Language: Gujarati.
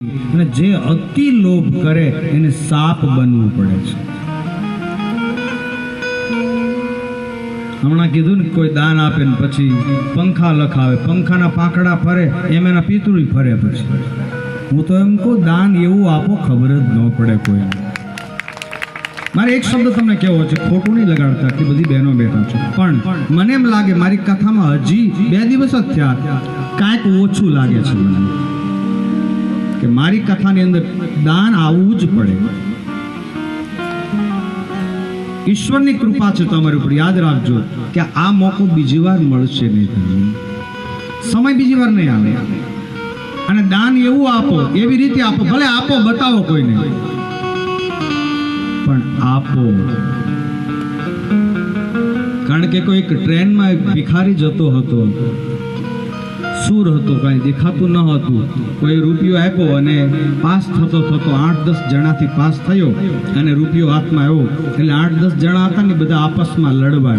અને જે અતિ લોભ કરે એને સાપ બનવું પડે છે. હમણાં કીધું ને કોઈ દાન આપે ને પછી પંખા લખાવે, પંખાના પાંખડા ફરે એમ એના પિતૃ ફરે. પછી હું તો એમ કહું દાન એવું આપો ખબર જ ન પડે કોઈને. મારે એક શબ્દ તમને કહેવો છે, ખોટું નહીં લગાડતા, આટલી બધી બહેનો બેઠા છો, પણ મને એમ લાગે મારી કથામાં હજી 2 દિવસ જ થયા, કાંઈક ઓછું લાગે છે મને કે મારી કથાની અંદર દાન આવવું જ પડે. ઈશ્વરની કૃપા છે તમારી ઉપર. યાદ રાખજો કે આ મોકો બીજી વાર મળશે નહીં, સમય બીજી વાર નહીં આવે. અને દાન એવું આપો, એવી રીતે આપો, ભલે આપો બતાવો કોઈને, પણ આપો. કારણ કે કોઈ ટ્રેનમાં એક ભિખારી જતો હતો, સૂર હતો, કઈ દેખાતું ન હતું. કોઈ રૂપિયો આપ્યો અને પાસ થતો 8-10 જણાથી પાસ થયો અને રૂપિયો હાથમાં આવ્યો એટલે 8-10 જણા હતા ને બધા આપસમાં લડવા.